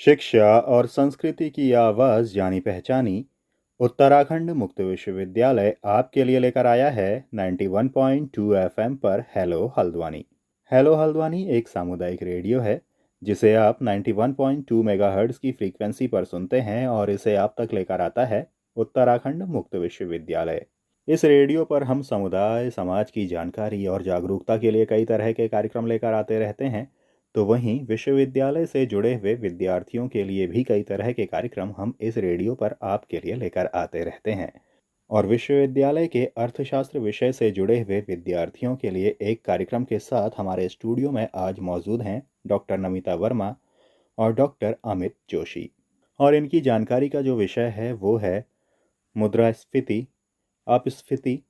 शिक्षा और संस्कृति की आवाज जानी पहचानी उत्तराखंड मुक्त विश्वविद्यालय आपके लिए लेकर आया है 91.2 एफएम पर हेलो हल्द्वानी। हेलो हल्द्वानी एक सामुदायिक रेडियो है जिसे आप 91.2 मेगाहर्ट्ज की फ्रीक्वेंसी पर सुनते हैं और इसे आप तक लेकर आता है उत्तराखंड मुक्त विश्वविद्यालय। इस रेडियो पर हम समुदाय समाज की जानकारी और जागरूकता के लिए कई तरह के कार्यक्रम लेकर आते रहते हैं। तो वहीं विश्वविद्यालय से जुड़े हुए विद्यार्थियों के लिए भी कई तरह के कार्यक्रम हम इस रेडियो पर आपके लिए लेकर आते रहते हैं। और विश्वविद्यालय के अर्थशास्त्र विषय से जुड़े हुए विद्यार्थियों के लिए एक कार्यक्रम के साथ हमारे स्टूडियो में आज मौजूद हैं डॉक्टर नमिता वर्मा और डॉक्टर अमित जोशी। और इनकी जानकारी का जो विषय है वो है मुद्रास्फीति, अपस्फीति,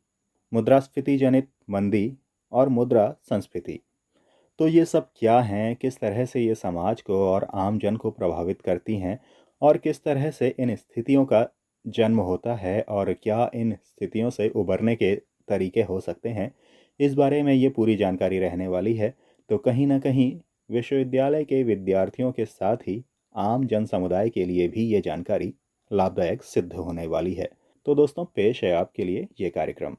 मुद्रास्फीति जनित मंदी और मुद्रा संस्फीति। तो ये सब क्या हैं, किस तरह से ये समाज को और आम जन को प्रभावित करती हैं और किस तरह से इन स्थितियों का जन्म होता है और क्या इन स्थितियों से उबरने के तरीके हो सकते हैं, इस बारे में ये पूरी जानकारी रहने वाली है। तो कहीं ना कहीं विश्वविद्यालय के विद्यार्थियों के साथ ही आम जन समुदाय के लिए भी ये जानकारी लाभदायक सिद्ध होने वाली है। तो दोस्तों, पेश है आपके लिए ये कार्यक्रम।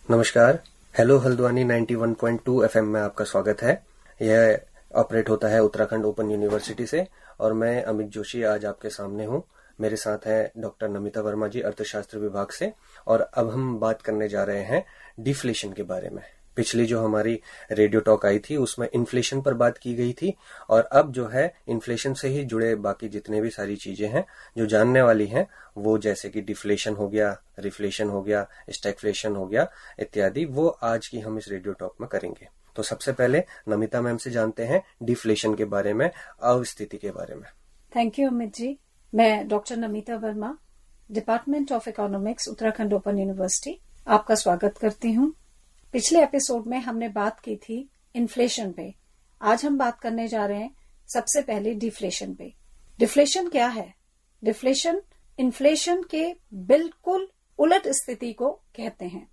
नमस्कार, हेलो हल्द्वानी 91.2 एफएम में आपका स्वागत है। यह ऑपरेट होता है उत्तराखंड ओपन यूनिवर्सिटी से और मैं अमित जोशी आज आपके सामने हूँ। मेरे साथ है डॉक्टर नमिता वर्मा जी अर्थशास्त्र विभाग से। और अब हम बात करने जा रहे हैं डिफ्लेशन के बारे में। पिछली जो हमारी रेडियो टॉक आई थी उसमें इन्फ्लेशन पर बात की गई थी और अब जो है इन्फ्लेशन से ही जुड़े बाकी जितने भी सारी चीजें हैं जो जानने वाली हैं, वो जैसे कि डिफ्लेशन हो गया, रिफ्लेशन हो गया, स्टैगफ्लेशन हो गया इत्यादि, वो आज की हम इस रेडियो टॉक में करेंगे। तो सबसे पहले नमिता मैम से जानते हैं डिफ्लेशन के बारे में, अवस्थिति के बारे में। Thank you Amit ji. मैं doctor Namita Verma, department of economics, Uttarakhand open university, आपका स्वागत करती हूँ। पिछले एपिसोड में हमने बात की थी इन्फ्लेशन पे। आज हम बात करने जा रहे हैं सबसे पहले डिफ्लेशन पे। डिफ्लेशन क्या है? डिफ्लेशन इन्फ्लेशन के बिल्कुल उलट स्थिति को कहते हैं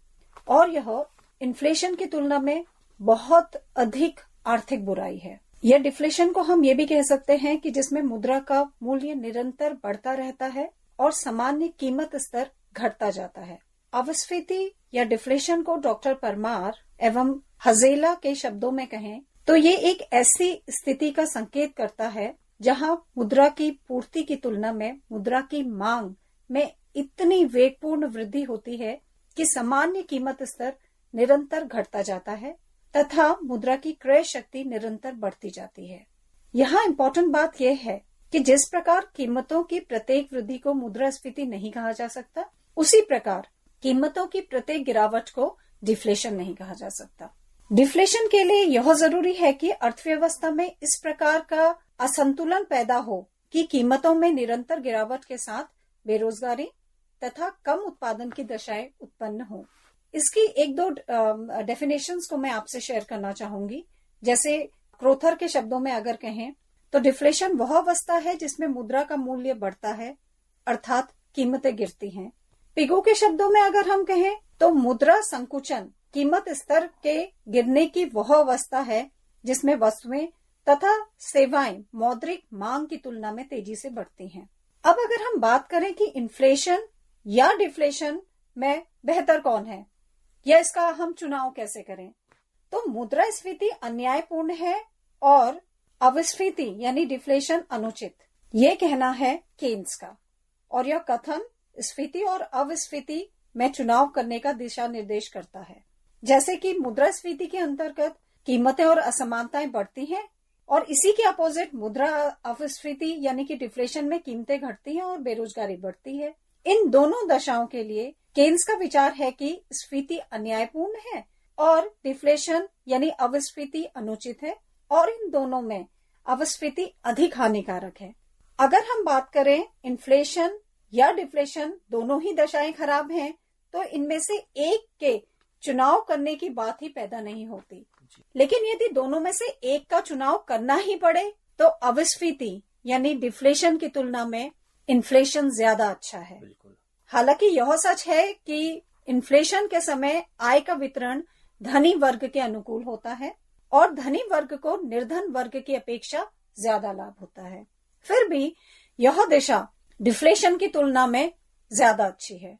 और यह इन्फ्लेशन की तुलना में बहुत अधिक आर्थिक बुराई है। यह डिफ्लेशन को हम ये भी कह सकते हैं कि जिसमें मुद्रा का मूल्य निरंतर बढ़ता रहता है और सामान्य कीमत स्तर घटता जाता है। अपस्फीति या डिफ्लेशन को डॉक्टर परमार एवं हजेला के शब्दों में कहें तो ये एक ऐसी स्थिति का संकेत करता है जहां मुद्रा की पूर्ति की तुलना में मुद्रा की मांग में इतनी वेगपूर्ण वृद्धि होती है कि सामान्य कीमत स्तर निरंतर घटता जाता है तथा मुद्रा की क्रय शक्ति निरंतर बढ़ती जाती है। यहाँ इम्पोर्टेंट बात यह है कि जिस प्रकार कीमतों की प्रत्येक वृद्धि को मुद्रास्फीति नहीं कहा जा सकता, उसी प्रकार कीमतों की प्रत्येक गिरावट को डिफ्लेशन नहीं कहा जा सकता। डिफ्लेशन के लिए यह जरूरी है कि अर्थव्यवस्था में इस प्रकार का असंतुलन पैदा हो कि कीमतों में निरंतर गिरावट के साथ बेरोजगारी तथा कम उत्पादन की दशाएं उत्पन्न हो। इसकी एक दो डेफिनेशंस को मैं आपसे शेयर करना चाहूंगी। जैसे क्रोथर के शब्दों में अगर कहें तो डिफ्लेशन वह अवस्था है जिसमें मुद्रा का मूल्य बढ़ता है अर्थात कीमतें गिरती हैं। पिगो के शब्दों में अगर हम कहें तो मुद्रा संकुचन कीमत स्तर के गिरने की वह अवस्था है जिसमें वस्तुएं तथा सेवाएं मौद्रिक मांग की तुलना में तेजी से बढ़ती हैं। अब अगर हम बात करें कि इन्फ्लेशन या डिफ्लेशन में बेहतर कौन है या इसका हम चुनाव कैसे करें, तो मुद्रास्फीति अन्यायपूर्ण है और अपस्फीति यानी डिफ्लेशन अनुचित, ये कहना है केन्स का। और यह कथन स्फीति और अपस्फीति में चुनाव करने का दिशा निर्देश करता है। जैसे कि मुद्रास्फीति के अंतर्गत कीमतें और असमानताएं बढ़ती हैं और इसी के अपोजिट मुद्रा अपस्फीति यानी कि डिफ्लेशन में कीमतें घटती हैं और बेरोजगारी बढ़ती है। इन दोनों दशाओं के लिए केन्स का विचार है कि स्फीति अन्यायपूर्ण है और डिफ्लेशन यानी अपस्फीति अनुचित है और इन दोनों में अपस्फीति अधिक हानिकारक है। अगर हम बात करें इन्फ्लेशन या डिफ्लेशन दोनों ही दशाएं खराब हैं तो इनमें से एक के चुनाव करने की बात ही पैदा नहीं होती। लेकिन यदि दोनों में से एक का चुनाव करना ही पड़े तो अपस्फीति यानी डिफ्लेशन की तुलना में इन्फ्लेशन ज्यादा अच्छा है। हालांकि यह सच है कि इन्फ्लेशन के समय आय का वितरण धनी वर्ग के अनुकूल होता है और धनी वर्ग को निर्धन वर्ग की अपेक्षा ज्यादा लाभ होता है। फिर भी यह दिशा डिफ्लेशन की तुलना में ज्यादा अच्छी है।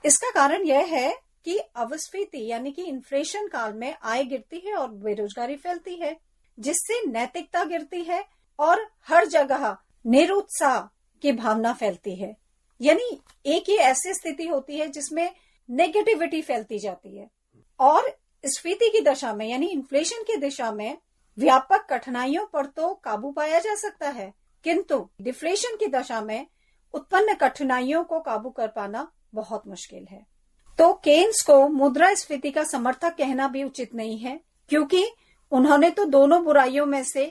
इसका कारण यह है कि अविस्फीति यानी कि इन्फ्लेशन काल में आय गिरती है और बेरोजगारी फैलती है, जिससे नैतिकता गिरती है और हर जगह निरुत्साह की भावना फैलती है। यानी एक ये ऐसी स्थिति होती है जिसमें नेगेटिविटी फैलती जाती है। और स्फीति की दशा में यानी इन्फ्लेशन की दिशा में व्यापक कठिनाइयों पर तो काबू पाया जा सकता है, किंतु डिफ्लेशन की दशा में उत्पन्न कठिनाइयों को काबू कर पाना बहुत मुश्किल है। तो केन्स को मुद्रास्फीति का समर्थक कहना भी उचित नहीं है, क्योंकि उन्होंने तो दोनों बुराइयों में से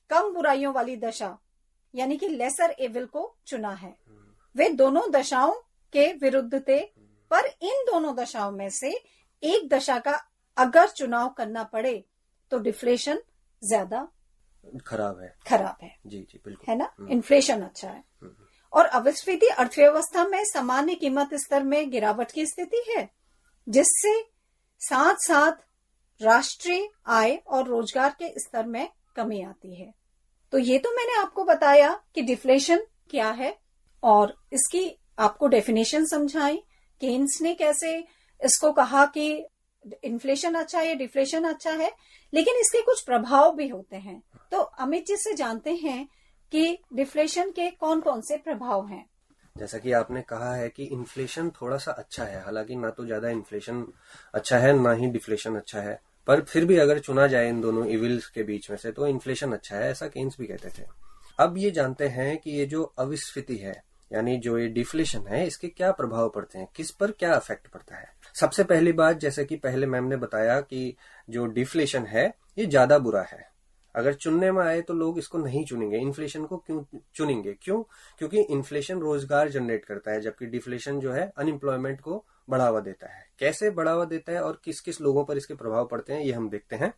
कम बुराइयों वाली दशा यानी कि लेसर एविल को चुना है। वे दोनों दशाओं के विरुद्ध थे, पर इन दोनों दशाओं में से एक दशा का अगर चुनाव करना पड़े तो डिफ्लेशन ज्यादा खराब है। जी बिल्कुल, है ना। इन्फ्लेशन अच्छा है। और अविस्फीति अर्थव्यवस्था में सामान्य कीमत स्तर में गिरावट की स्थिति है, जिससे साथ साथ राष्ट्रीय आय और रोजगार के स्तर में कमी आती है। तो ये तो मैंने आपको बताया कि डिफ्लेशन क्या है और इसकी आपको डेफिनेशन समझाई। केन्स ने कैसे इसको कहा कि इन्फ्लेशन अच्छा है, डिफ्लेशन अच्छा है, लेकिन इसके कुछ प्रभाव भी होते हैं। तो अमित जी से जानते हैं कि डिफ्लेशन के कौन कौन से प्रभाव हैं। जैसा कि आपने कहा है कि इन्फ्लेशन थोड़ा सा अच्छा है, हालांकि ना तो ज्यादा इन्फ्लेशन अच्छा है ना ही डिफ्लेशन अच्छा है, पर फिर भी अगर चुना जाए इन दोनों इविल्स के बीच में से तो इन्फ्लेशन अच्छा है, ऐसा केन्स भी कहते थे। अब ये जानते हैं कि ये जो अविस्फीति है यानी जो ये डिफ्लेशन है, इसके क्या प्रभाव पड़ते हैं, किस पर क्या इफेक्ट पड़ता है। सबसे पहली बात, जैसे कि पहले मैम ने बताया कि जो डिफ्लेशन है ये ज्यादा बुरा है। अगर चुनने में आए तो लोग इसको नहीं चुनेंगे। इन्फ्लेशन को क्यों चुनेंगे? क्योंकि इन्फ्लेशन रोजगार जनरेट करता है, जबकि डिफ्लेशन जो है अनएम्प्लॉयमेंट को बढ़ावा देता है। कैसे बढ़ावा देता है और किस किस लोगों पर इसके प्रभाव पड़ते हैं, ये हम देखते हैं।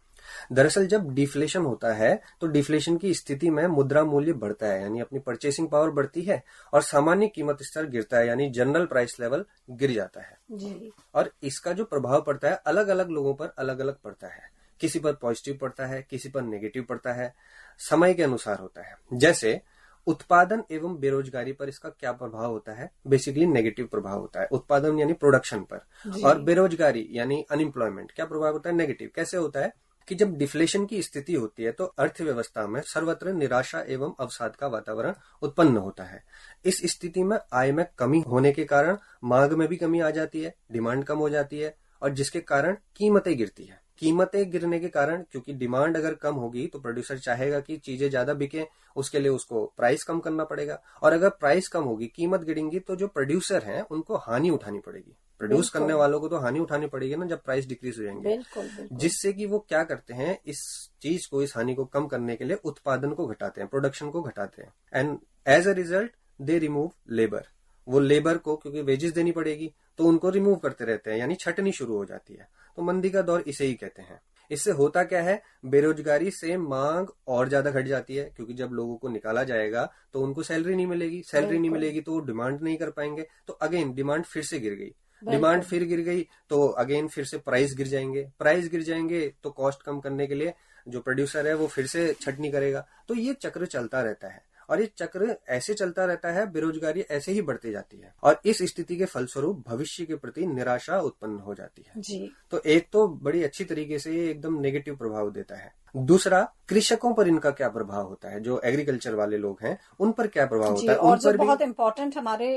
दरअसल जब डिफ्लेशन होता है तो डिफ्लेशन की स्थिति में मुद्रा मूल्य बढ़ता है, यानी अपनी परचेसिंग पावर बढ़ती है, और सामान्य कीमत स्तर गिरता है, यानी जनरल प्राइस लेवल गिर जाता है जी। और इसका जो प्रभाव पड़ता है अलग अलग लोगों पर अलग अलग पड़ता है। किसी पर पॉजिटिव पड़ता है, किसी पर नेगेटिव पड़ता है, समय के अनुसार होता है। जैसे उत्पादन एवं बेरोजगारी पर इसका क्या प्रभाव होता है? बेसिकली नेगेटिव प्रभाव होता है। उत्पादन यानी प्रोडक्शन पर, और बेरोजगारी यानी अनएम्प्लॉयमेंट, क्या प्रभाव होता है? नेगेटिव। कैसे होता है कि जब डिफ्लेशन की स्थिति होती है तो अर्थव्यवस्था में सर्वत्र निराशा एवं अवसाद का वातावरण उत्पन्न होता है। इस स्थिति में आय में कमी होने के कारण मांग में भी कमी आ जाती है, डिमांड कम हो जाती है, और जिसके कारण कीमतें गिरती है। कीमतें गिरने के कारण, क्योंकि डिमांड अगर कम होगी तो प्रोड्यूसर चाहेगा कि चीजें ज्यादा बिके, उसके लिए उसको प्राइस कम करना पड़ेगा, और अगर प्राइस कम होगी, कीमत गिरेंगी, तो जो प्रोड्यूसर हैं उनको हानि उठानी पड़ेगी। प्रोड्यूस करने वालों को तो हानि उठानी पड़ेगी ना जब प्राइस डिक्रीज हो जाएंगे। बिल्कुल। जिससे कि वो क्या करते हैं, इस चीज को, इस हानि को कम करने के लिए उत्पादन को घटाते हैं, प्रोडक्शन को घटाते हैं, and as a result they remove labour. वो लेबर को क्योंकि वेजेस देनी पड़ेगी तो उनको रिमूव करते रहते हैं, यानी छटनी शुरू हो जाती है। तो मंदी का दौर इसे ही कहते हैं। इससे होता क्या है, बेरोजगारी से मांग और ज्यादा घट जाती है, क्योंकि जब लोगों को निकाला जाएगा तो उनको सैलरी नहीं मिलेगी, सैलरी नहीं मिलेगी तो वो डिमांड नहीं कर पाएंगे, तो अगेन डिमांड फिर से गिर गई, डिमांड फिर गिर गई तो अगेन फिर से प्राइस गिर जाएंगे, प्राइस गिर जाएंगे तो कॉस्ट कम करने के लिए जो प्रोड्यूसर है वो फिर से छटनी करेगा। तो ये चक्र चलता रहता है, और ये चक्र ऐसे चलता रहता है, बेरोजगारी ऐसे ही बढ़ती जाती है, और इस स्थिति के फलस्वरूप भविष्य के प्रति निराशा उत्पन्न हो जाती है जी। तो एक तो बड़ी अच्छी तरीके से ये एकदम नेगेटिव प्रभाव देता है। दूसरा, कृषकों पर इनका क्या प्रभाव होता है, जो एग्रीकल्चर वाले लोग हैं उन पर क्या प्रभाव होता है, और जो बहुत इम्पोर्टेंट हमारे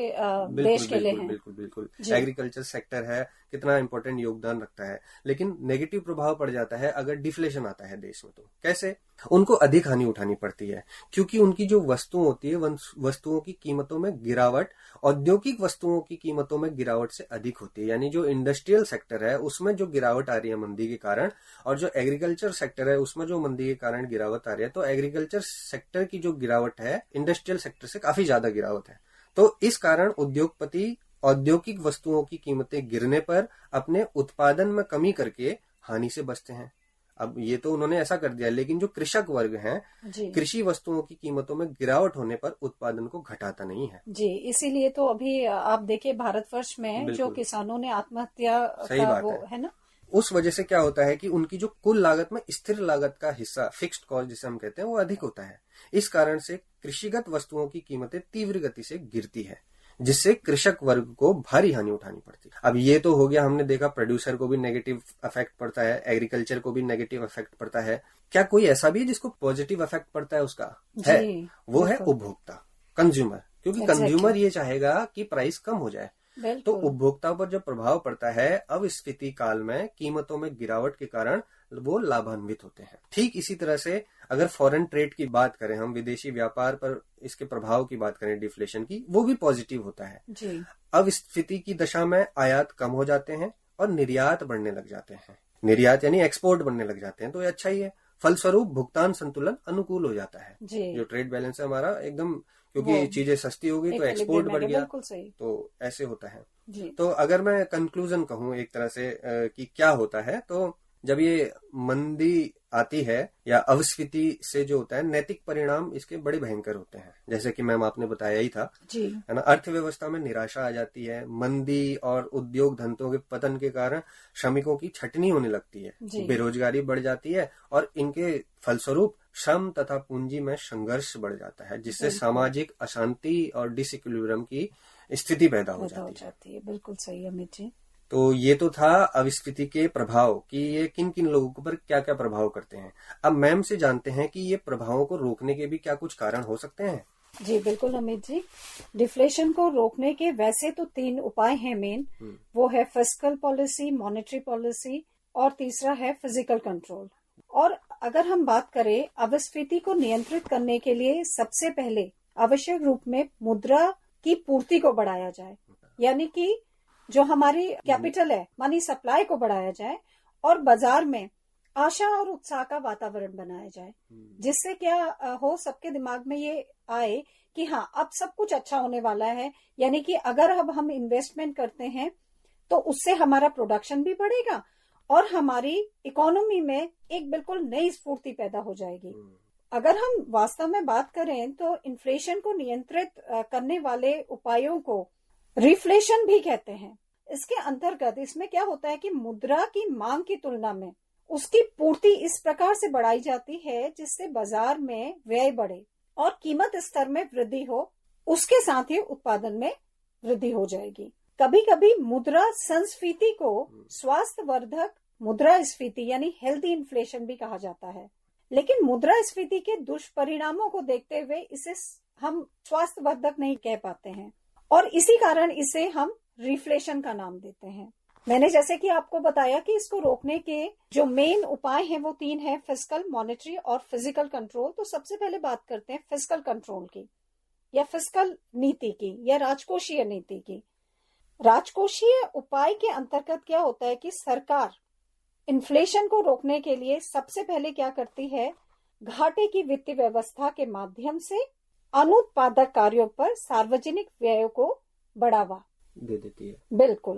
देश के लिए है। बिल्कुल एग्रीकल्चर सेक्टर है, कितना इंपॉर्टेंट योगदान रखता है। लेकिन नेगेटिव प्रभाव पड़ जाता है अगर डिफ्लेशन आता है देश में। तो कैसे? उनको अधिक हानि उठानी पड़ती है, क्योंकि उनकी जो वस्तुएं होती है, वस्तुओं की कीमतों में गिरावट औद्योगिक वस्तुओं की कीमतों में गिरावट से अधिक होती है। यानी जो इंडस्ट्रियल सेक्टर है उसमें जो गिरावट आ रही है मंदी के कारण, और जो एग्रीकल्चर सेक्टर है उसमें जो मंदी के कारण गिरावट आ रही है, तो एग्रीकल्चर सेक्टर की जो गिरावट है इंडस्ट्रियल सेक्टर से काफी ज्यादा गिरावट है। तो इस कारण उद्योगपति औद्योगिक वस्तुओं की कीमतें गिरने पर अपने उत्पादन में कमी करके हानि से बचते हैं। अब ये तो उन्होंने ऐसा कर दिया, लेकिन जो कृषक वर्ग हैं, कृषि वस्तुओं की कीमतों में गिरावट होने पर उत्पादन को घटाता नहीं है। जी, इसीलिए तो अभी आप देखिए भारतवर्ष में जो किसानों ने आत्महत्या सही बात वो है ना, उस वजह से क्या होता है कि उनकी जो कुल लागत में स्थिर लागत का हिस्सा, फिक्स्ड कॉस्ट जिसे हम कहते हैं, वो अधिक होता है। इस कारण से कृषिगत वस्तुओं की कीमतें तीव्र गति से गिरती है, जिससे कृषक वर्ग को भारी हानि उठानी पड़ती है। अब ये तो हो गया, हमने देखा प्रोड्यूसर को भी नेगेटिव इफेक्ट पड़ता है, एग्रीकल्चर को भी नेगेटिव इफेक्ट पड़ता है। क्या कोई ऐसा भी है जिसको पॉजिटिव इफेक्ट पड़ता है? उसका है, वो है उपभोक्ता, कंज्यूमर। क्योंकि कंज्यूमर ये चाहेगा कि प्राइस कम हो जाए, तो उपभोक्ताओं पर जब प्रभाव पड़ता है अविस्फीति काल में कीमतों में गिरावट के कारण वो लाभान्वित होते हैं। ठीक इसी तरह से अगर फॉरेन ट्रेड की बात करें, हम विदेशी व्यापार पर इसके प्रभाव की बात करें, डिफ्लेशन की, वो भी पॉजिटिव होता है जी। अविस्फीति की दशा में आयात कम हो जाते हैं और निर्यात बढ़ने लग जाते हैं। निर्यात यानी एक्सपोर्ट बढ़ने लग जाते हैं, तो ये अच्छा ही है। फलस्वरूप भुगतान संतुलन अनुकूल हो जाता है, जो ट्रेड बैलेंस है हमारा एकदम, क्योंकि चीजें सस्ती हो गई तो एक्सपोर्ट बढ़ गया, तो ऐसे होता है जी। तो अगर मैं कंक्लूजन कहूं एक तरह से कि क्या होता है, तो जब ये मंदी आती है या अविस्फीति से जो होता है, नैतिक परिणाम इसके बड़े भयंकर होते हैं, जैसे कि मैम आपने बताया ही था जी। है ना। अर्थव्यवस्था में निराशा आ जाती है, मंदी और उद्योग धंधों के पतन के कारण श्रमिकों की छटनी होने लगती है, बेरोजगारी बढ़ जाती है और इनके फलस्वरूप श्रम तथा पूंजी में संघर्ष बढ़ जाता है, जिससे सामाजिक अशांति और डिसइक्विलिब्रियम की स्थिति पैदा हो जाती है। बिल्कुल सही अमित जी। तो ये तो था अविस्फीति के प्रभाव कि ये किन किन लोगों पर क्या क्या प्रभाव करते हैं। अब मैम से जानते हैं कि ये प्रभावों को रोकने के भी क्या कुछ कारण हो सकते हैं। जी बिल्कुल अमित जी। डिफ्लेशन को रोकने के वैसे तो 3 उपाय हैं मेन, वो है फिस्कल पॉलिसी, मॉनेटरी पॉलिसी और तीसरा है फिजिकल कंट्रोल। और अगर हम बात करें अविस्फीति को नियंत्रित करने के लिए, सबसे पहले आवश्यक रूप में मुद्रा की पूर्ति को बढ़ाया जाए, यानी कि जो हमारी कैपिटल है, मनी सप्लाई को बढ़ाया जाए और बाजार में आशा और उत्साह का वातावरण बनाया जाए, जिससे क्या हो, सबके दिमाग में ये आए कि हाँ अब सब कुछ अच्छा होने वाला है। यानी कि अगर अब हम इन्वेस्टमेंट करते हैं तो उससे हमारा प्रोडक्शन भी बढ़ेगा और हमारी इकोनॉमी में एक बिल्कुल नई स्फूर्ति पैदा हो जाएगी। अगर हम वास्तव में बात करें तो इन्फ्लेशन को नियंत्रित करने वाले उपायों को रिफ्लेशन भी कहते हैं। इसके अंतर्गत इसमें क्या होता है कि मुद्रा की मांग की तुलना में उसकी पूर्ति इस प्रकार से बढ़ाई जाती है जिससे बाजार में व्यय बढ़े और कीमत स्तर में वृद्धि हो, उसके साथ ही उत्पादन में वृद्धि हो जाएगी। कभी कभी मुद्रा संस्फीति को स्वास्थ्यवर्धक मुद्रास्फीति यानी हेल्दी इन्फ्लेशन भी कहा जाता है, लेकिन मुद्रास्फीति के दुष्परिणामों को देखते हुए इसे हम स्वास्थ्यवर्धक नहीं कह पाते हैं और इसी कारण इसे हम रिफ्लेशन का नाम देते हैं। मैंने जैसे कि आपको बताया कि इसको रोकने के जो मेन उपाय हैं वो 3 हैं, फिस्कल, मॉनेटरी और फिजिकल कंट्रोल। तो सबसे पहले बात करते हैं फिस्कल कंट्रोल की या फिस्कल नीति की या राजकोषीय नीति की। राजकोषीय उपाय के अंतर्गत क्या होता है कि सरकार इन्फ्लेशन को रोकने के लिए सबसे पहले क्या करती है, घाटे की वित्तीय व्यवस्था के माध्यम से अनुत्पादक कार्यों पर सार्वजनिक व्ययों को बढ़ावा दे देती है। बिल्कुल,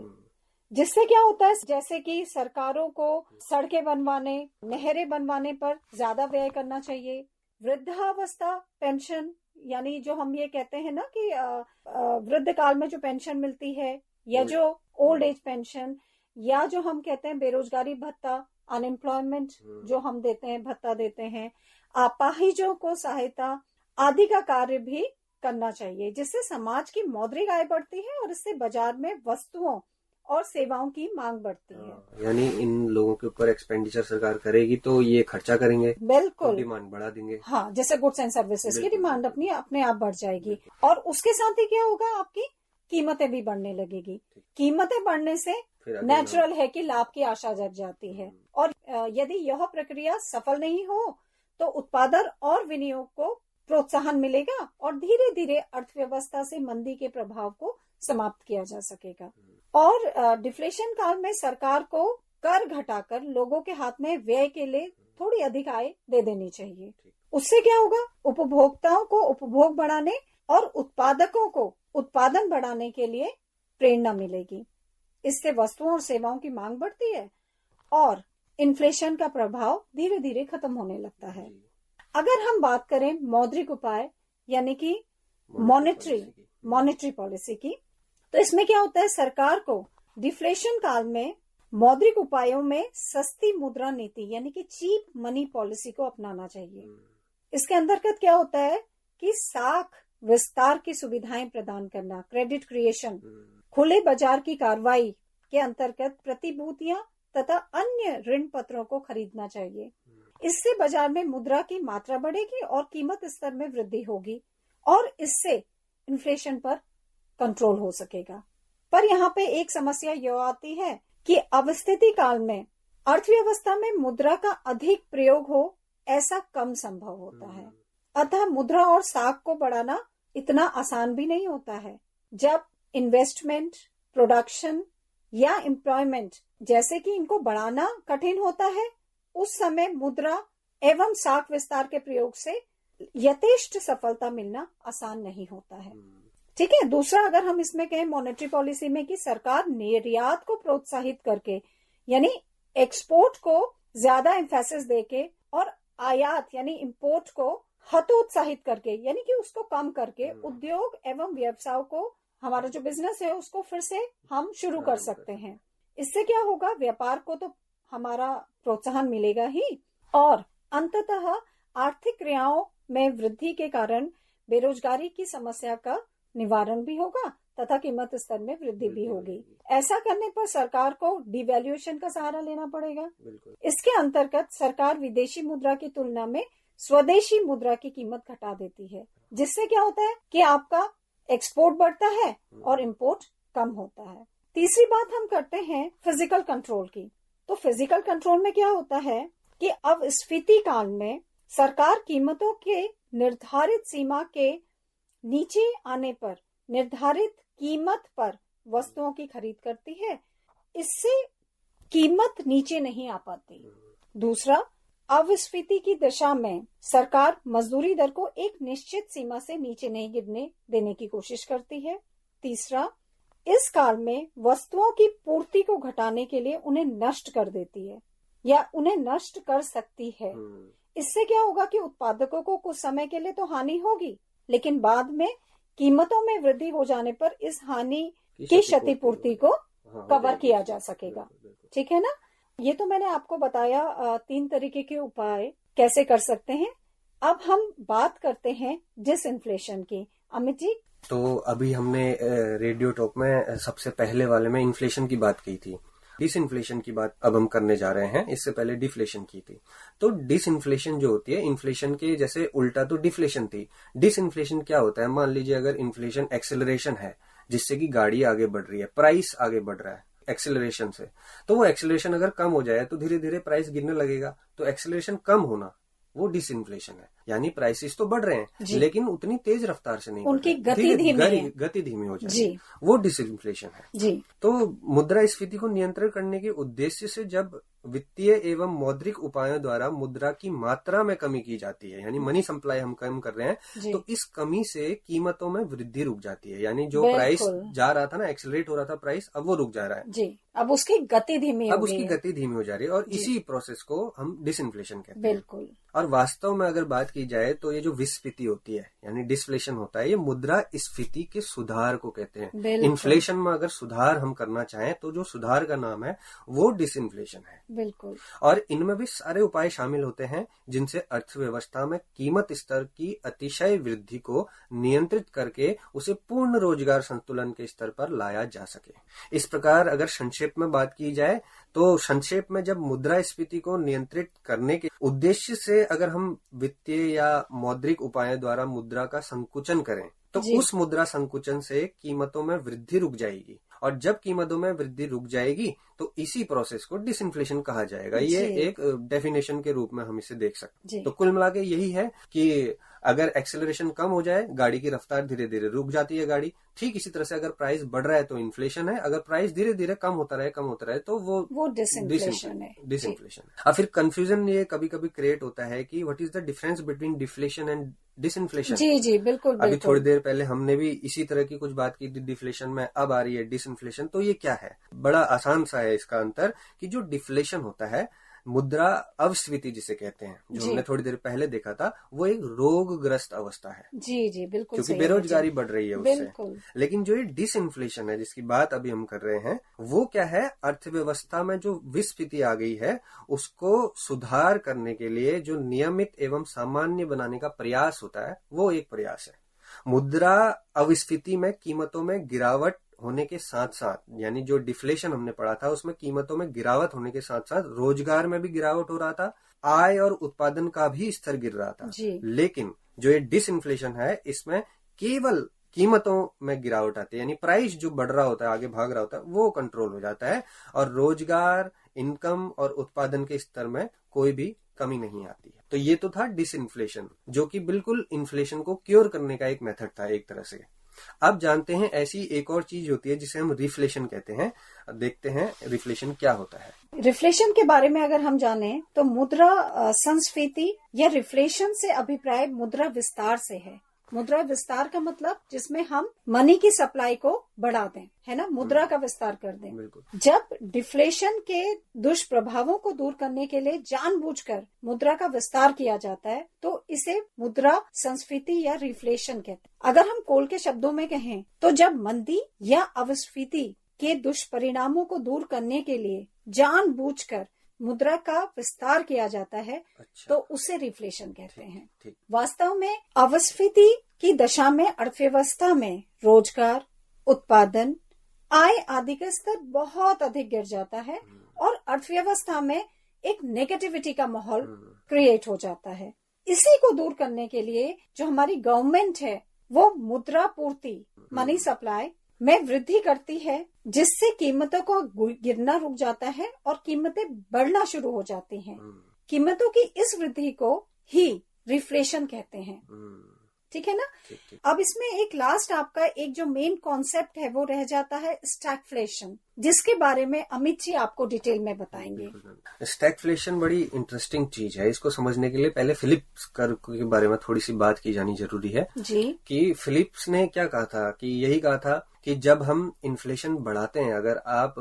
जिससे क्या होता है, जैसे कि सरकारों को सड़कें बनवाने, नहरें बनवाने पर ज्यादा व्यय करना चाहिए। वृद्धावस्था पेंशन यानी जो हम ये कहते हैं ना कि वृद्ध काल में जो पेंशन मिलती है या जो ओल्ड एज पेंशन या जो हम कहते हैं बेरोजगारी भत्ता, अनएम्प्लॉयमेंट जो हम देते हैं, भत्ता देते हैं, अपाहिजों को सहायता आदि का कार्य भी करना चाहिए, जिससे समाज की मौद्रिक आय बढ़ती है और इससे बाजार में वस्तुओं और सेवाओं की मांग बढ़ती है। यानी इन लोगों के ऊपर एक्सपेंडिचर सरकार करेगी तो ये खर्चा करेंगे, बिल्कुल डिमांड बढ़ा देंगे। हाँ, जैसे गुड्स एंड सर्विसेज की डिमांड अपने आप बढ़ जाएगी और उसके साथ ही क्या होगा, आपकी कीमतें भी बढ़ने लगेगी। कीमतें बढ़ने से नेचुरल है कि लाभ की आशा जग जाती है और यदि यह प्रक्रिया सफल नहीं हो तो उत्पादन और विनियोग को प्रोत्साहन मिलेगा और धीरे धीरे अर्थव्यवस्था से मंदी के प्रभाव को समाप्त किया जा सकेगा। और डिफ्लेशन काल में सरकार को कर घटाकर लोगों के हाथ में व्यय के लिए थोड़ी अधिक आय दे देनी चाहिए। उससे क्या होगा, उपभोक्ताओं को उपभोग बढ़ाने और उत्पादकों को उत्पादन बढ़ाने के लिए प्रेरणा मिलेगी। इससे वस्तुओं और सेवाओं की मांग बढ़ती है और इन्फ्लेशन का प्रभाव धीरे धीरे खत्म होने लगता है। अगर हम बात करें मौद्रिक उपाय यानी कि मॉनेटरी पॉलिसी की, तो इसमें क्या होता है, सरकार को डिफ्लेशन काल में मौद्रिक उपायों में सस्ती मुद्रा नीति यानी कि चीप मनी पॉलिसी को अपनाना चाहिए। इसके अंतर्गत क्या होता है कि साख विस्तार की सुविधाएं प्रदान करना, क्रेडिट क्रिएशन, खुले बाजार की कार्रवाई के अंतर्गत प्रतिभूतियां तथा अन्य ऋण पत्रों को खरीदना चाहिए। इससे बाजार में मुद्रा की मात्रा बढ़ेगी और कीमत स्तर में वृद्धि होगी और इससे इन्फ्लेशन पर कंट्रोल हो सकेगा। पर यहाँ पे एक समस्या यह आती है कि अवस्थिति काल में अर्थव्यवस्था में मुद्रा का अधिक प्रयोग हो ऐसा कम संभव होता है। अतः मुद्रा और साख को बढ़ाना इतना आसान भी नहीं होता है। जब इन्वेस्टमेंट, प्रोडक्शन या एम्प्लॉयमेंट जैसे कि इनको बढ़ाना कठिन होता है, उस समय मुद्रा एवं साख विस्तार के प्रयोग से यथेष्ट सफलता मिलना आसान नहीं होता है। ठीक है। दूसरा, अगर हम इसमें कहें मॉनेटरी पॉलिसी में कि सरकार निर्यात को प्रोत्साहित करके यानी एक्सपोर्ट को ज्यादा एम्फेसिस देके और आयात यानी इंपोर्ट को हतोत्साहित करके यानी कि उसको कम करके उद्योग एवं व्यवसाय को, हमारा जो बिजनेस है उसको फिर से हम शुरू कर सकते हैं। इससे क्या होगा, व्यापार को तो हमारा प्रोत्साहन मिलेगा ही और अंततः आर्थिक क्रियाओं में वृद्धि के कारण बेरोजगारी की समस्या का निवारण भी होगा तथा कीमत स्तर में वृद्धि भी होगी। ऐसा करने पर सरकार को डिवैल्यूएशन का सहारा लेना पड़ेगा। इसके अंतर्गत सरकार विदेशी मुद्रा की तुलना में स्वदेशी मुद्रा की कीमत घटा देती है, जिससे क्या होता है कि आपका एक्सपोर्ट बढ़ता है और इंपोर्ट कम होता है। तीसरी बात हम करते हैं फिजिकल कंट्रोल की। तो फिजिकल कंट्रोल में क्या होता है कि अब स्फीति काल में सरकार कीमतों के निर्धारित सीमा के नीचे आने पर निर्धारित कीमत पर वस्तुओं की खरीद करती है। इससे कीमत नीचे नहीं आ पाती। दूसरा, अविस्फीति की दिशा में सरकार मजदूरी दर को एक निश्चित सीमा से नीचे नहीं गिरने देने की कोशिश करती है। तीसरा, इस काल में वस्तुओं की पूर्ति को घटाने के लिए उन्हें नष्ट कर देती है या उन्हें नष्ट कर सकती है। इससे क्या होगा कि उत्पादकों को कुछ समय के लिए तो हानि होगी, लेकिन बाद में कीमतों में वृद्धि हो जाने पर इस हानि की क्षतिपूर्ति को कवर किया जा सकेगा। ठीक है ना। ये तो मैंने आपको बताया 3 तरीके के उपाय कैसे कर सकते हैं। अब हम बात करते हैं डिसइन्फ्लेशन की। अमित जी, तो अभी हमने रेडियो टॉक में सबसे पहले वाले में इन्फ्लेशन की बात की थी। डिसइन्फ्लेशन की बात अब हम करने जा रहे हैं। इससे पहले डिफ्लेशन की थी। तो डिसइन्फ्लेशन जो होती है, इन्फ्लेशन के जैसे उल्टा तो डिफ्लेशन थी। डिसइन्फ्लेशन क्या होता है, मान लीजिए अगर इन्फ्लेशन एक्सेलरेशन है जिससे कि गाड़ी आगे बढ़ रही है, प्राइस आगे बढ़ रहा है एक्सेलरेशन से, तो वो एक्सेलरेशन अगर कम हो जाए तो धीरे धीरे प्राइस गिरने लगेगा। तो एक्सेलरेशन कम होना वो डिसइन्फ्लेशन है, यानी प्राइसेस तो बढ़ रहे हैं लेकिन उतनी तेज रफ्तार से नहीं, उनकी गति धीमी हो जाती है, वो डिसइन्फ्लेशन है जी। तो मुद्रास्फीति को नियंत्रण करने के उद्देश्य से जब वित्तीय एवं मौद्रिक उपायों द्वारा मुद्रा की मात्रा में कमी की जाती है, यानी मनी सप्लाई हम कम कर रहे हैं, तो इस कमी से कीमतों में वृद्धि रुक जाती है। यानी जो प्राइस जा रहा था ना, एक्सेलरेट हो रहा था प्राइस, अब वो रुक जा रहा है जी। अब उसकी गति धीमी हो जा रही है और इसी प्रोसेस को हम डिसइन्फ्लेशन कहते हैं। बिल्कुल। और वास्तव में अगर बात की जाए तो ये जो विस्फीति होती है यानी डिसफ्लेशन होता है, ये मुद्रा स्फीति के सुधार को कहते हैं। इन्फ्लेशन में अगर सुधार हम करना चाहें तो जो सुधार का नाम है वो डिसइन्फ्लेशन है। बिल्कुल। और इनमें भी सारे उपाय शामिल होते हैं जिनसे अर्थव्यवस्था में कीमत स्तर की अतिशय वृद्धि को नियंत्रित करके उसे पूर्ण रोजगार संतुलन के स्तर पर लाया जा सके। इस प्रकार अगर संक्षेप में बात की जाए तो संक्षेप में जब मुद्रास्फीति को नियंत्रित करने के उद्देश्य से अगर हम वित्तीय या मौद्रिक उपायों द्वारा मुद्रा का संकुचन करें तो उस मुद्रा संकुचन से कीमतों में वृद्धि रुक जाएगी और जब कीमतों में वृद्धि रुक जाएगी तो इसी प्रोसेस को डिसइन्फ्लेशन कहा जाएगा। ये एक डेफिनेशन के रूप में हम इसे देख सकते हैं। तो कुल मिला के यही है कि अगर एक्सेलरेशन कम हो जाए, गाड़ी की रफ्तार धीरे धीरे रुक जाती है गाड़ी। ठीक इसी तरह से अगर प्राइस बढ़ रहा है तो इन्फ्लेशन है, अगर प्राइस धीरे धीरे कम होता रहे तो वो डिसइन्फ्लेशन है। अब फिर कंफ्यूजन ये कभी कभी क्रिएट होता है कि what is the difference between deflation and disinflation. जी बिल्कुल। अभी थोड़ी देर पहले हमने भी इसी तरह की कुछ बात की थी डिफ्लेशन में, अब आ रही है डिसइन्फ्लेशन। तो ये क्या है? बड़ा आसान सा है इसका अंतर कि जो डिफ्लेशन होता है मुद्रा अवस्फीति जिसे कहते हैं, जो जी। हमने थोड़ी देर पहले देखा था, वो एक रोगग्रस्त अवस्था है, जी जी बिल्कुल क्योंकि सही है बेरोजगारी जी। बढ़ रही है उससे। बिल्कुल। लेकिन जो ये डिसइन्फ्लेशन है जिसकी बात अभी हम कर रहे हैं, वो क्या है, अर्थव्यवस्था में जो विस्फीति आ गई है उसको सुधार करने के लिए जो नियमित एवं सामान्य बनाने का प्रयास होता है, वो एक प्रयास है। मुद्रा अविस्फीति में कीमतों में गिरावट होने के साथ साथ, यानी जो डिफ्लेशन हमने पढ़ा था उसमें कीमतों में गिरावट होने के साथ साथ रोजगार में भी गिरावट हो रहा था, आय और उत्पादन का भी स्तर गिर रहा था जी। लेकिन जो ये डिसइन्फ्लेशन है, इसमें केवल कीमतों में गिरावट आती है, यानी प्राइस जो बढ़ रहा होता है, आगे भाग रहा होता है, वो कंट्रोल हो जाता है और रोजगार, इनकम और उत्पादन के स्तर में कोई भी कमी नहीं आती है। तो ये तो था डिसइन्फ्लेशन, जो कि बिल्कुल इन्फ्लेशन को क्योर करने का एक मेथड था एक तरह से। अब जानते हैं ऐसी एक और चीज होती है जिसे हम रिफ्लेशन कहते हैं। अब देखते हैं रिफ्लेशन क्या होता है। रिफ्लेशन के बारे में अगर हम जाने तो मुद्रा संस्फीति या रिफ्लेशन से अभिप्राय मुद्रा विस्तार से है। मुद्रा विस्तार का मतलब जिसमें हम मनी की सप्लाई को बढ़ा दें, है ना, मुद्रा का विस्तार कर दें। बिल्कुल। जब डिफ्लेशन के दुष्प्रभावों को दूर करने के लिए जानबूझकर मुद्रा का विस्तार किया जाता है तो इसे मुद्रा संस्फीति या रिफ्लेशन कहते हैं। अगर हम कोल के शब्दों में कहें तो जब मंदी या अविस्फीति के दुष्परिणामों को दूर करने के लिए जानबूझकर मुद्रा का विस्तार किया जाता है, अच्छा। तो उसे रिफ्लेशन कहते हैं। ठीक। वास्तव में अविस्फीति की दशा में अर्थव्यवस्था में रोजगार, उत्पादन, आय आदि का स्तर बहुत अधिक गिर जाता है और अर्थव्यवस्था में एक नेगेटिविटी का माहौल क्रिएट हो जाता है। इसी को दूर करने के लिए जो हमारी गवर्नमेंट है वो मुद्रा पूर्ति, मनी सप्लाई में वृद्धि करती है, जिससे कीमतों को गिरना रुक जाता है और कीमतें बढ़ना शुरू हो जाती हैं। कीमतों की इस वृद्धि को ही रिफ्लेशन कहते हैं। ठीक है ना। ठीक। अब इसमें एक लास्ट आपका एक जो मेन कॉन्सेप्ट है वो रह जाता है स्टैगफ्लेशन, जिसके बारे में अमित जी आपको डिटेल में बताएंगे। स्टैगफ्लेशन बड़ी इंटरेस्टिंग चीज है। इसको समझने के लिए पहले फिलिप्स कर्व के बारे में थोड़ी सी बात की जानी जरूरी है जी। कि फिलिप्स ने क्या कहा था, कि यही कहा था कि जब हम इन्फ्लेशन बढ़ाते हैं, अगर आप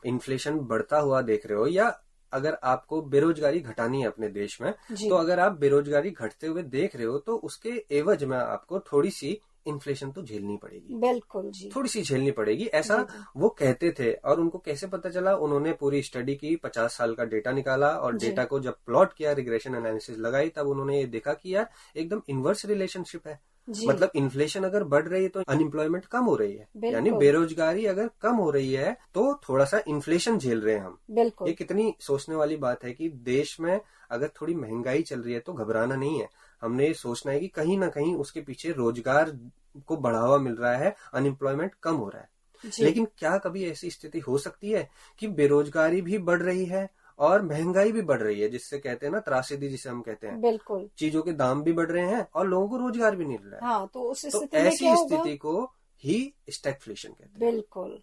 इन्फ्लेशन बढ़ता हुआ देख रहे हो या अगर आपको बेरोजगारी घटानी है अपने देश में, तो अगर आप बेरोजगारी घटते हुए देख रहे हो तो उसके एवज में आपको थोड़ी सी इन्फ्लेशन तो झेलनी पड़ेगी। बिल्कुल जी, थोड़ी सी झेलनी पड़ेगी, ऐसा वो कहते थे। और उनको कैसे पता चला, उन्होंने पूरी स्टडी की, 50 साल का डेटा निकाला और डेटा को जब प्लॉट किया, रिग्रेशन एनालिसिस लगाई, तब उन्होंने ये देखा कि यार एकदम इनवर्स रिलेशनशिप है। मतलब इन्फ्लेशन अगर बढ़ रही है तो अनएम्प्लॉयमेंट कम हो रही है, यानी बेरोजगारी अगर कम हो रही है तो थोड़ा सा इन्फ्लेशन झेल रहे हैं हम। बिल्कुल। ये कितनी सोचने वाली बात है कि देश में अगर थोड़ी महंगाई चल रही है तो घबराना नहीं है, हमने ये सोचना है कि कहीं ना कहीं उसके पीछे रोजगार को बढ़ावा मिल रहा है, अनएम्प्लॉयमेंट कम हो रहा है। लेकिन क्या कभी ऐसी स्थिति हो सकती है कि बेरोजगारी भी बढ़ रही है और महंगाई भी बढ़ रही है, जिससे कहते हैं ना त्रासदी जिसे हम कहते हैं, बिल्कुल, चीजों के दाम भी बढ़ रहे हैं और लोगों को रोजगार भी नहीं मिल रहा है। हाँ, तो उस तो ऐसी स्थिति को ही स्टैगफ्लेशन कहते हैं। बिल्कुल।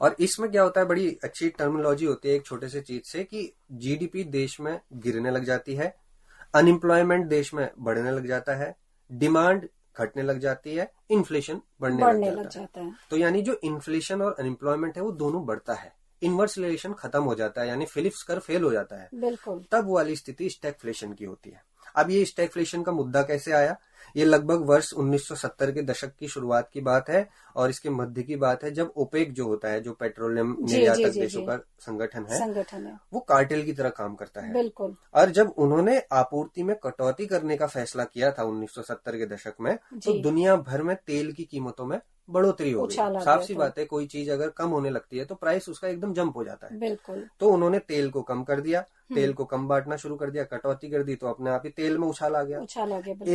और इसमें क्या होता है, बड़ी अच्छी टर्मिनोलॉजी होती है एक छोटे से चीज से, कि जीडीपी देश में गिरने लग जाती है, अनएम्प्लॉयमेंट देश में बढ़ने लग जाता है, डिमांड घटने लग जाती है, इन्फ्लेशन बढ़ने लग जाता है। तो यानी जो इन्फ्लेशन और अनएम्प्लॉयमेंट है वो दोनों बढ़ता है, इनवर्स रिलेशन खत्म हो जाता है, यानी फिलिप्स कर्व फेल हो जाता है। बिल्कुल। तब वाली स्थिति स्टैगफ्लेशन की होती है। अब ये स्टैगफ्लेशन का मुद्दा कैसे आया, ये लगभग वर्ष 1970 के दशक की शुरुआत की बात है और इसके मध्य की बात है, जब ओपेक जो होता है, जो पेट्रोलियम निर्यातक देशों का संगठन है, वो कार्टेल की तरह काम करता है। बिल्कुल। और जब उन्होंने आपूर्ति में कटौती करने का फैसला किया था 1970 के दशक में, तो दुनिया भर में तेल की कीमतों में बढ़ोतरी हो गई। साफ सी बात है, कोई चीज अगर कम होने लगती है तो प्राइस उसका एकदम जंप हो जाता है। बिल्कुल। तो उन्होंने तेल को कम कर दिया, तेल को कम बांटना शुरू कर दिया, कटौती कर दी, तो अपने आप ही तेल में उछाल आ गया।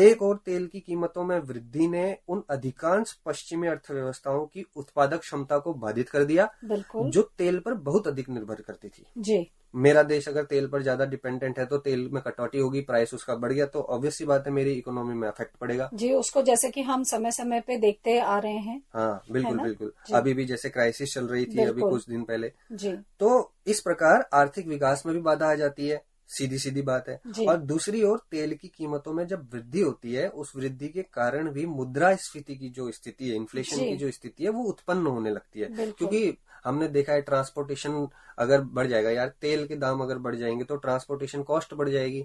एक और तेल की कीमतों में वृद्धि ने उन अधिकांश पश्चिमी अर्थव्यवस्थाओं की उत्पादक क्षमता को बाधित कर दिया, जो तेल पर बहुत अधिक निर्भर करती थी। जी। मेरा देश अगर तेल पर ज्यादा डिपेंडेंट है तो तेल में कटौती होगी, प्राइस उसका बढ़ गया, तो ऑब्वियस सी बात है मेरी इकोनॉमी में अफेक्ट पड़ेगा। जी, उसको जैसे कि हम समय समय पे देखते आ रहे हैं। हाँ, बिल्कुल बिल्कुल। अभी भी जैसे क्राइसिस चल रही थी अभी कुछ दिन पहले जी। तो इस प्रकार आर्थिक विकास में भी बाधा आ जाती है, सीधी सीधी बात है। और दूसरी ओर तेल की कीमतों में जब वृद्धि होती है, उस वृद्धि के कारण भी मुद्रास्फीति की जो स्थिति है, इन्फ्लेशन की जो स्थिति है, वो उत्पन्न होने लगती है। क्योंकि हमने देखा है ट्रांसपोर्टेशन अगर बढ़ जाएगा, यार तेल के दाम अगर बढ़ जाएंगे तो ट्रांसपोर्टेशन कॉस्ट बढ़ जाएगी,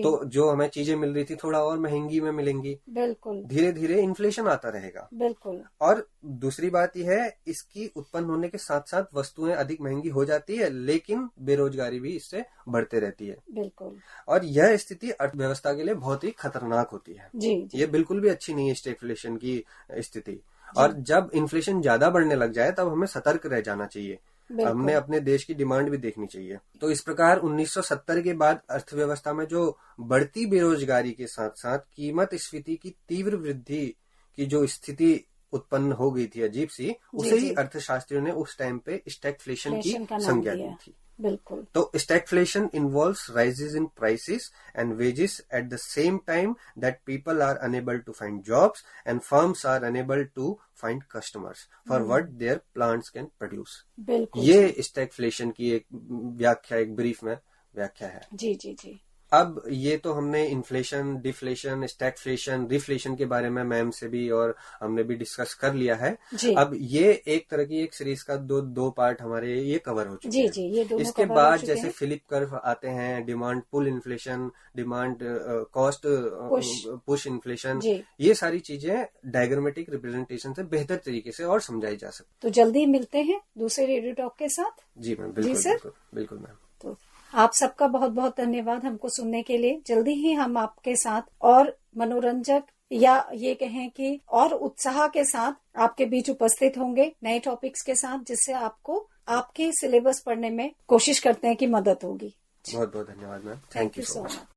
तो जो हमें चीजें मिल रही थी थोड़ा और महंगी में मिलेंगी। बिल्कुल, धीरे धीरे इन्फ्लेशन आता रहेगा। बिल्कुल। और दूसरी बात यह है, इसकी उत्पन्न होने के साथ साथ वस्तुएं अधिक महंगी हो जाती है, लेकिन बेरोजगारी भी इससे बढ़ते रहती है। बिल्कुल। और यह स्थिति अर्थव्यवस्था के लिए बहुत ही खतरनाक होती है। जी, जी। ये बिल्कुल भी अच्छी नहीं है स्टैगफ्लेशन की स्थिति। और जब इन्फ्लेशन ज्यादा बढ़ने लग जाए तब हमें सतर्क रह जाना चाहिए। हमने अपने देश की डिमांड भी देखनी चाहिए। तो इस प्रकार 1970 के बाद अर्थव्यवस्था में जो बढ़ती बेरोजगारी के साथ साथ कीमत स्फीति की तीव्र वृद्धि की जो स्थिति उत्पन्न हो गई थी अजीब सी, उसे ही अर्थशास्त्रियों ने उस टाइम पे स्टैगफ्लेशन की संज्ञा दी थी। बिल्कुल। तो stagflation involves rises in prices and wages at the same time that people are unable to find jobs and firms are unable to find customers for what their plants can produce. बिल्कुल। ये stagflation की एक व्याख्या, एक brief में व्याख्या है। जी, जी, जी। अब ये तो हमने इन्फ्लेशन, डिफ्लेशन, स्टैगफ्लेशन, रिफ्लेशन के बारे में मैम से भी और हमने भी डिस्कस कर लिया है। अब ये एक तरह की एक सीरीज का दो पार्ट हमारे ये कवर हो चुके हैं। जी, ये दोनों इसके कवर बाद हो चुके जैसे हैं। फिलिप कर्व आते हैं, demand pull inflation, demand cost push inflation, ये सारी चीजें डायग्रामेटिक रिप्रेजेंटेशन से बेहतर तरीके से और समझाई जा सकती। तो जल्दी मिलते हैं दूसरे रेडियो टॉक के साथ। जी मैम, बिल्कुल बिल्कुल मैम। तो आप सबका बहुत बहुत धन्यवाद हमको सुनने के लिए। जल्दी ही हम आपके साथ और मनोरंजक या ये कहें कि और उत्साह के साथ आपके बीच उपस्थित होंगे नए टॉपिक्स के साथ, जिससे आपको आपके सिलेबस पढ़ने में कोशिश करते हैं कि मदद होगी। बहुत बहुत धन्यवाद ma'am. Thank you so much.